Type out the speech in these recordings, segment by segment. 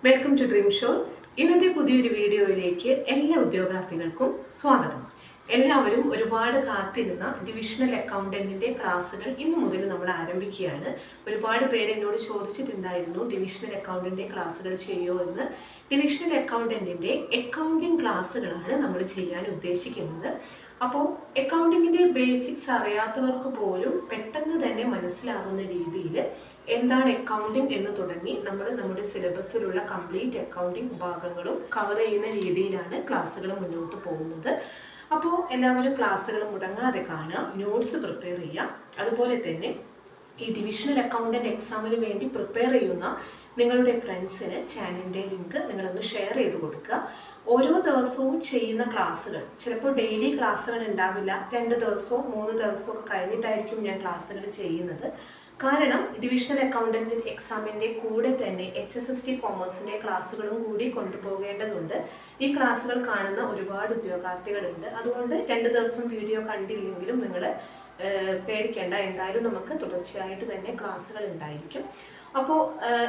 Welcome to dream show. ഇന്നത്തെ പുതിയൊരു വീഡിയോയിലേക്ക് എല്ലാ ഉദ്യോഗാർത്ഥികൾക്കും സ്വാഗതം. എല്ലാവരും ഒരുപാട് കാത്തിരുന്ന ഡിവിഷണൽ അക്കൗണ്ടന്റിന്റെ ക്ലാസ്സുകൾ ഇന്നു മുതൽ നമ്മൾ ആരംഭിക്കുകയാണ്. ഒരുപാട് പേര് എന്നോട് ചോദിച്ചിട്ടുണ്ടായിരുന്നു ഡിവിഷണൽ അക്കൗണ്ടന്റിന്റെ ക്ലാസ്സുകൾ ചെയ്യുമോ എന്ന്. ഡിവിഷണൽ അക്കൗണ്ടന്റിന്റെ അക്കൗണ്ടിങ് ക്ലാസ്സുകളാണ് നമ്മൾ ചെയ്യാൻ ഉദ്ദേശിക്കുന്നത്. അപ്പോൾ അക്കൗണ്ടിങ്ങിൻ്റെ ബേസിക്സ് അറിയാത്തവർക്ക് പോലും പെട്ടെന്ന് തന്നെ മനസ്സിലാവുന്ന രീതിയിൽ എന്താണ് അക്കൗണ്ടിങ് എന്ന് തുടങ്ങി നമ്മൾ നമ്മുടെ സിലബസിലുള്ള കംപ്ലീറ്റ് അക്കൗണ്ടിങ് ഭാഗങ്ങളും കവർ ചെയ്യുന്ന രീതിയിലാണ് ക്ലാസ്സുകൾ മുന്നോട്ട് പോകുന്നത്. അപ്പോൾ എല്ലാവരും ക്ലാസ്സുകൾ മുടങ്ങാതെ കാണുക, നോട്ട്സ് പ്രിപ്പയർ ചെയ്യുക. അതുപോലെ തന്നെ ഈ ഡിവിഷണൽ അക്കൗണ്ടൻറ്റ് എക്സാമിന് വേണ്ടി പ്രിപ്പയർ ചെയ്യുന്ന നിങ്ങളുടെ ഫ്രണ്ട്സിന് ചാനലിൻ്റെ ലിങ്ക് നിങ്ങളൊന്ന് ഷെയർ ചെയ്ത് കൊടുക്കുക. ഓരോ ദിവസവും ചെയ്യുന്ന ക്ലാസ്സുകൾ ചിലപ്പോൾ ഡെയിലി ക്ലാസ്സുകൾ ഉണ്ടാവില്ല, 2 ദിവസവും 3 ദിവസവും ഒക്കെ കഴിഞ്ഞിട്ടായിരിക്കും ഞാൻ ക്ലാസ്സുകൾ ചെയ്യുന്നത്. കാരണം ഡിവിഷണൽ അക്കൗണ്ടൻറ്റ് എക്സാമിൻ്റെ കൂടെ തന്നെ HSST കോമേഴ്സിൻ്റെ ക്ലാസ്സുകളും കൂടി കൊണ്ടുപോകേണ്ടതുണ്ട്. ഈ ക്ലാസ്സുകൾ കാണുന്ന ഒരുപാട് ഉദ്യോഗാർത്ഥികളുണ്ട്. അതുകൊണ്ട് 2 ദിവസം വീഡിയോ കണ്ടില്ലെങ്കിലും നിങ്ങൾ പേടിക്കേണ്ട, എന്തായാലും നമുക്ക് തുടർച്ചയായിട്ട് തന്നെ ക്ലാസ്സുകൾ ഉണ്ടായിരിക്കും. അപ്പോൾ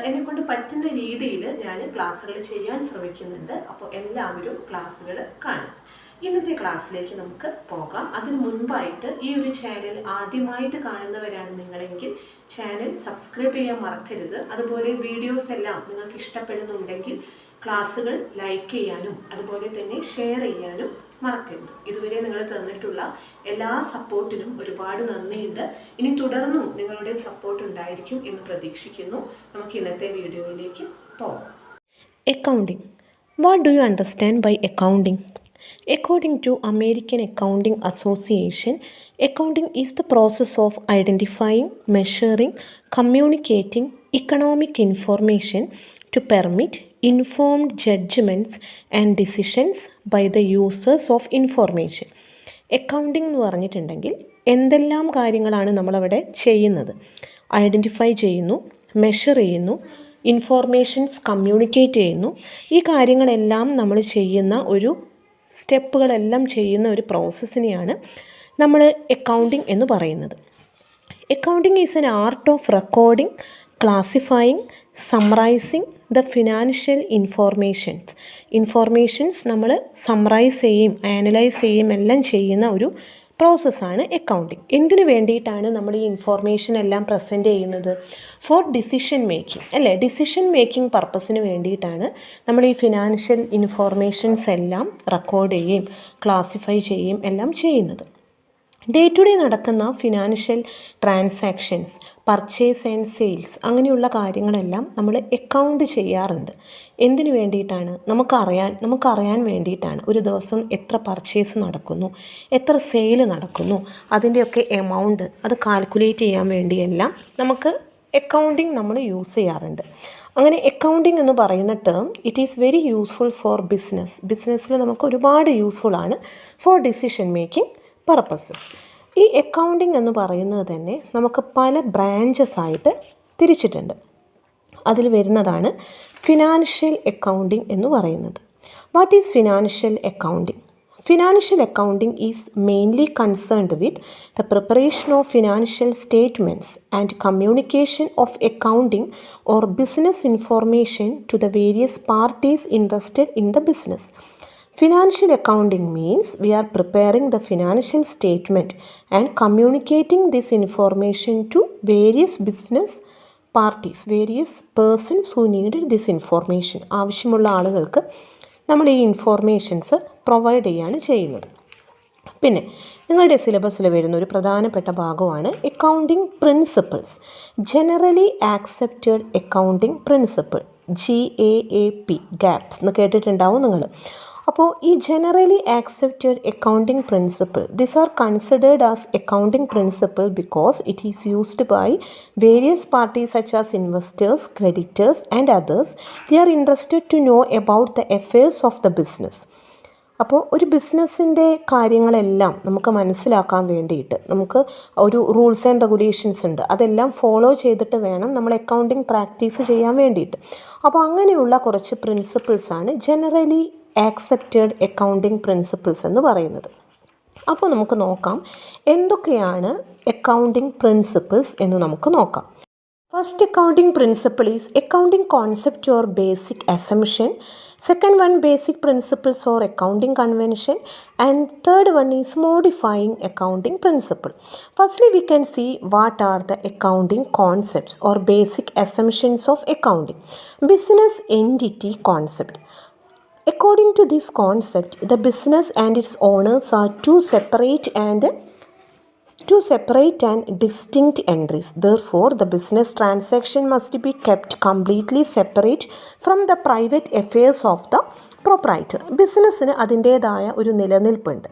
എന്നെക്കൊണ്ട് പറ്റുന്ന രീതിയിൽ ഞാൻ ക്ലാസ്സുകൾ ചെയ്യാൻ ശ്രമിക്കുന്നുണ്ട്. അപ്പോൾ എല്ലാവരും ക്ലാസ്സുകൾ കാണും. ഇന്നത്തെ ക്ലാസ്സിലേക്ക് നമുക്ക് പോകാം. അതിനു മുൻപായിട്ട് ഈ ഒരു ചാനൽ ആദ്യമായിട്ട് കാണുന്നവരാണ് നിങ്ങളെങ്കിൽ ചാനൽ സബ്സ്ക്രൈബ് ചെയ്യാൻ മറക്കരുത്. അതുപോലെ വീഡിയോസ് എല്ലാം നിങ്ങൾക്ക് ഇഷ്ടപ്പെടുന്നുണ്ടെങ്കിൽ ക്ലാസ്സുകൾ ലൈക്ക് ചെയ്യാനും അതുപോലെ തന്നെ ഷെയർ ചെയ്യാനും മറക്കരുത്. ഇതുവരെ നിങ്ങൾ തന്നിട്ടുള്ള എല്ലാ സപ്പോർട്ടിനും ഒരുപാട് നന്ദിയുണ്ട്. ഇനി തുടർന്നും നിങ്ങളുടെ സപ്പോർട്ട് ഉണ്ടായിരിക്കും എന്ന് പ്രതീക്ഷിക്കുന്നു. നമുക്ക് ഇന്നത്തെ വീഡിയോയിലേക്ക് പോകാം. Accounting. What do you understand by accounting? According to American Accounting Association, accounting is the process of identifying, measuring, communicating economic information to permit informed judgments and decisions by the users of information. Accounting എന്ന് പറഞ്ഞിട്ടുണ്ടെങ്കിൽ എന്തെല്ലാം കാര്യങ്ങളാണ് നമ്മളവിടെ ചെയ്യുന്നത്? Identify ചെയ്യുന്നു, measure ചെയ്യുന്നു, informations communicate ചെയ്യുന്നു. ഈ കാര്യങ്ങളെല്ലാം നമ്മൾ ചെയ്യുന്ന ഒരു സ്റ്റെപ്പുകളെല്ലാം ചെയ്യുന്ന ഒരു പ്രോസസ്സിനെയാണ് നമ്മൾ അക്കൗണ്ടിംഗ് എന്ന് പറയുന്നത്. Accounting is an art of recording, classifying, summarising the financial informations നമ്മൾ സമ്മറൈസ് ചെയ്യും, ആനലൈസ് ചെയ്യും എല്ലാം ചെയ്യുന്ന ഒരു പ്രോസസ്സാണ് അക്കൗണ്ടിങ്. എന്തിനു വേണ്ടിയിട്ടാണ് നമ്മൾ ഈ ഇൻഫോർമേഷൻ എല്ലാം പ്രസൻറ്റ് ചെയ്യുന്നത്? ഫോർ ഡിസിഷൻ മേക്കിംഗ് അല്ലേ? ഡിസിഷൻ മേക്കിംഗ് പർപ്പസിന് വേണ്ടിയിട്ടാണ് നമ്മൾ ഈ ഫിനാൻഷ്യൽ ഇൻഫോർമേഷൻസ് എല്ലാം റെക്കോർഡ് ചെയ്യുകയും ക്ലാസിഫൈ ചെയ്യുകയും എല്ലാം ചെയ്യുന്നത്. ഡേ ടു ഡേ നടക്കുന്ന financial transactions, purchase and sales, അങ്ങനെയുള്ള കാര്യങ്ങളെല്ലാം നമ്മൾ അക്കൗണ്ട് ചെയ്യാറുണ്ട്. എന്തിനു വേണ്ടിയിട്ടാണ്? നമുക്കറിയാൻ വേണ്ടിയിട്ടാണ്. ഒരു ദിവസം എത്ര പർച്ചേസ് നടക്കുന്നു, എത്ര സെയിൽ നടക്കുന്നു, അതിൻ്റെയൊക്കെ എമൗണ്ട് അത് കാൽക്കുലേറ്റ് ചെയ്യാൻ വേണ്ടിയെല്ലാം നമുക്ക് അക്കൗണ്ടിങ് നമ്മൾ യൂസ് ചെയ്യാറുണ്ട്. അങ്ങനെ അക്കൗണ്ടിങ് എന്ന് പറയുന്ന term it is very useful for ബിസിനസ്സിൽ നമുക്ക് ഒരുപാട് യൂസ്ഫുള്ളാണ് ഫോർ ഡിസിഷൻ മേക്കിംഗ് പർപ്പസസ്. ഈ അക്കൗണ്ടിങ് എന്ന് പറയുന്നത് തന്നെ നമുക്ക് പല ബ്രാഞ്ചസ് ആയിട്ട് തിരിച്ചിട്ടുണ്ട്. അതിൽ വരുന്നതാണ് ഫിനാൻഷ്യൽ അക്കൗണ്ടിങ് എന്ന് പറയുന്നത്. What is financial accounting? Financial accounting is mainly concerned with the preparation of financial statements and communication of accounting or business information to the various parties interested in the business. Financial accounting means we are preparing the financial statement and communicating this information to various business parties, various persons who needed this information. ആവശ്യമുള്ള ആളുകൾക്ക് നമ്മൾ ഈ informations provide ചെയ്യുകയാണ് ചെയ്യുന്നത്. പിന്നെ നിങ്ങളുടെ സിലബസിൽ വരുന്ന ഒരു പ്രധാനപ്പെട്ട ഭാഗമാണ് accounting principles. Generally accepted accounting principle, GAAP, GAAPs എന്ന് കേട്ടിട്ടുണ്ടാവും നിങ്ങൾ. അപ്പോൾ ഈ generally accepted accounting principle, this are considered as accounting principle because it is used by various parties such as investors, creditors and others. They are interested to know about the affairs of the business. അപ്പോൾ ഒരു ബിസിനസ്സിൻ്റെ കാര്യങ്ങളെല്ലാം നമുക്ക് മനസ്സിലാക്കാൻ വേണ്ടിയിട്ട് നമുക്ക് ഒരു rules and regulations ഉണ്ട്, അതെല്ലാം ഫോളോ ചെയ്തിട്ട് വേണം നമ്മൾ അക്കൗണ്ടിങ് പ്രാക്ടീസ് ചെയ്യാൻ വേണ്ടിയിട്ട്. അപ്പോൾ അങ്ങനെയുള്ള കുറച്ച് പ്രിൻസിപ്പിൾസാണ് ജനറലി ആക്സെപ്റ്റഡ് അക്കൗണ്ടിങ് പ്രിൻസിപ്പിൾസ് എന്ന് പറയുന്നത്. അപ്പോൾ നമുക്ക് നോക്കാം എന്തൊക്കെയാണ് അക്കൗണ്ടിങ് പ്രിൻസിപ്പിൾസ് എന്ന് നമുക്ക് നോക്കാം. First accounting principle is accounting concept or basic assumption. Second one, basic principles or accounting convention. And third one is modifying accounting principle. Firstly, we can see what are the accounting concepts or basic assumptions of accounting. Business entity concept. According to this concept, the business and its owners are two separate and distinct entries. Therefore, the business transaction must be kept completely separate from the private affairs of the proprietor. ബിസിനസ്സിന് അതിൻ്റേതായ ഒരു നിലനിൽപ്പുണ്ട്.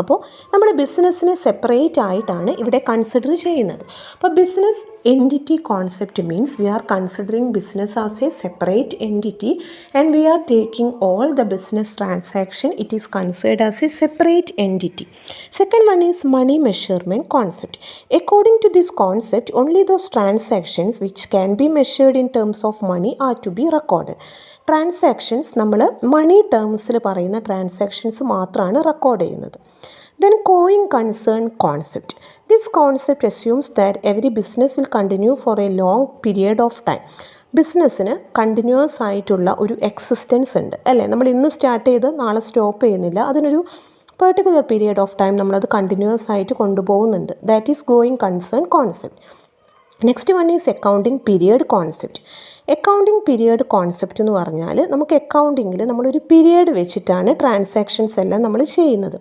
അപ്പോൾ നമ്മൾ ബിസിനസ്സിനെ separate ആയിട്ടാണ് ഇവിടെ consider ചെയ്യുന്നത്. അപ്പോൾ business entity concept means we are considering business as a separate entity and we are taking all the business transaction it is considered as a separate entity. Second one is money measurement concept. According to this concept only those transactions which can be measured in terms of money are to be recorded. Transactions നമ്മൾ money ടേംസിൽ പറയുന്ന transactions മാത്രമാണ് record ചെയ്യുന്നത്. Then going concern concept. This concept assumes that every business will continue for a long period of time. ബിസിനസ്സിന് continuous ആയിട്ടുള്ള ഒരു existence ഉണ്ട് അല്ലേ. നമ്മൾ ഇന്ന് സ്റ്റാർട്ട് ചെയ്ത് നാളെ സ്റ്റോപ്പ് ചെയ്യുന്നില്ല. അതിനൊരു പെർട്ടിക്കുലർ പീരിയഡ് ഓഫ് ടൈം നമ്മളത് കണ്ടിന്യൂസ് ആയിട്ട് കൊണ്ടുപോകുന്നുണ്ട്. That is going concern concept. Next one is accounting period concept. Accounting period concept എന്ന് പറഞ്ഞാൽ നമുക്ക് അക്കൗണ്ടിങ്ങിൽ നമ്മളൊരു പീരിയഡ് വെച്ചിട്ടാണ് ട്രാൻസാക്ഷൻസ് എല്ലാം നമ്മൾ ചെയ്യുന്നത്.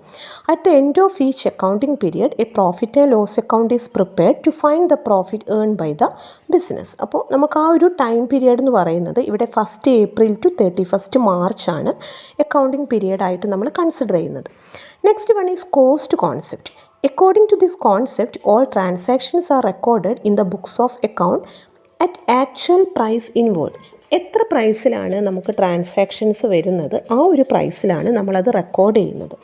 At the end of each accounting period a profit and loss account is prepared to find the profit earn by the business. അപ്പോൾ നമുക്ക് ആ ഒരു ടൈം പീരിയഡ് എന്ന് പറയുന്നത് ഇവിടെ 1st April to 31st March ആണ് അക്കൗണ്ടിങ് പീരിയഡായിട്ട് നമ്മൾ കൺസിഡർ ചെയ്യുന്നത്. Next one is cost concept. According to this concept, all transactions are recorded in the books of account at actual price involved. എത്ര പ്രൈസിലാണ് നമുക്ക് transactions വരുന്നത് ആ ഒരു പ്രൈസിലാണ് നമ്മളത് റെക്കോർഡ് ചെയ്യുന്നത്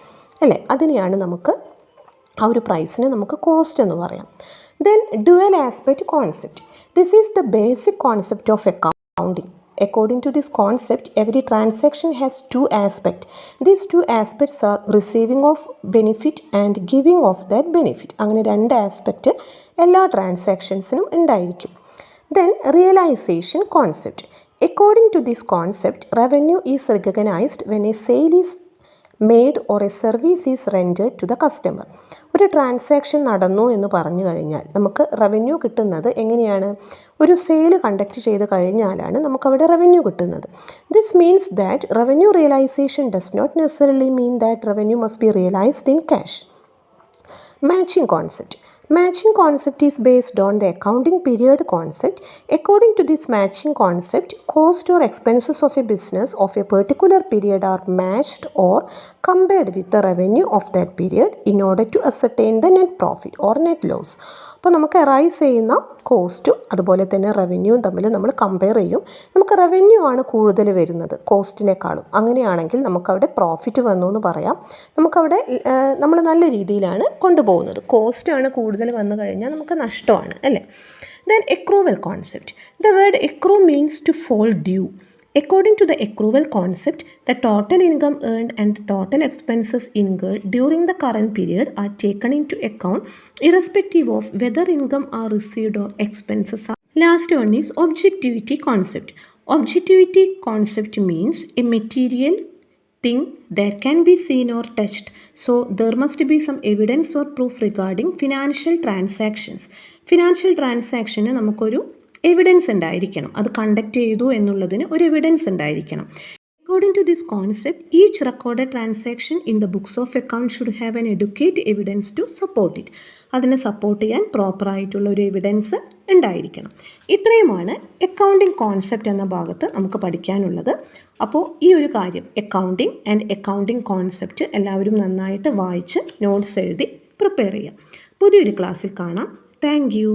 അല്ലേ. അതിനെയാണ് നമുക്ക് ആ ഒരു പ്രൈസിനെ നമുക്ക് കോസ്റ്റ് എന്ന് പറയാം. Then dual aspect concept. This is the basic concept of accounting. According to this concept, every transaction has two aspects. These two aspects are receiving of benefit and giving of that benefit. അങ്ങനെ രണ്ട് aspect എല്ലാ ട്രാൻസാക്ഷൻസിനും ഉണ്ടായിരിക്കും. Then realization concept. According to this concept, revenue is recognized when a sale is made or a service is rendered to the customer. ഒരു transaction നടന്നു എന്ന് പറഞ്ഞു കഴിഞ്ഞാൽ നമുക്ക് റവന്യൂ കിട്ടുന്നത് എങ്ങനെയാണ്? ഒരു സെയിൽ കണ്ടക്ട് ചെയ്ത് കഴിഞ്ഞാലാണ് നമുക്കവിടെ റവന്യൂ കിട്ടുന്നത്. This means that revenue realisation does not necessarily mean that revenue must be realised in cash. Matching concept. Matching concept is based on the accounting period concept. According to this matching concept, cost or expenses of a business of a particular period are matched or compared with the revenue of that period in order to ascertain the net profit or net loss. അപ്പോൾ നമുക്ക് arise ചെയ്യുന്ന കോസ്റ്റും അതുപോലെ തന്നെ റവന്യൂവും തമ്മിൽ നമ്മൾ compare ചെയ്യും. നമുക്ക് റവന്യൂ ആണ് കൂടുതൽ വരുന്നത് കോസ്റ്റിനേക്കാളും. അങ്ങനെയാണെങ്കിൽ നമുക്കവിടെ പ്രോഫിറ്റ് വന്നു എന്ന് പറയാം. നമുക്കവിടെ നമ്മൾ നല്ല രീതിയിലാണ് കൊണ്ടുപോകുന്നത്. കോസ്റ്റാണ് കൂടുതൽ വന്നു കഴിഞ്ഞാൽ നമുക്ക് നഷ്ടമാണ് അല്ലേ. Then accrual concept. The word accrue means to fall due. According to the accrual concept, the total income earned and the total expenses incurred during the current period are taken into account irrespective of whether income are received or expenses are. Last one is objectivity concept. Objectivity concept means a material thing that can be seen or touched. So there must be some evidence or proof regarding financial transactions. Financial transaction നമുക്കൊരു evidence ഉണ്ടായിരിക്കണം. അത് conduct ചെയ്തു എന്നുള്ളതിന് ഒരു evidence ഉണ്ടായിരിക്കണം. According to this concept, each recorded transaction in the books of account should have an adequate evidence to support it. അതിനെ support ചെയ്യാൻ പ്രോപ്പറായിട്ടുള്ള ഒരു എവിഡൻസ് ഉണ്ടായിരിക്കണം. ഇത്രയുമാണ് അക്കൗണ്ടിങ് കോൺസെപ്റ്റ് എന്ന ഭാഗത്ത് നമുക്ക് പഠിക്കാനുള്ളത്. അപ്പോൾ ഈ ഒരു കാര്യം അക്കൗണ്ടിങ് ആൻഡ് അക്കൗണ്ടിങ് കോൺസെപ്റ്റ് എല്ലാവരും നന്നായിട്ട് വായിച്ച് നോട്ട്സ് എഴുതി പ്രിപ്പയർ ചെയ്യാം. പുതിയൊരു ക്ലാസ്സിൽ കാണാം. Thank you.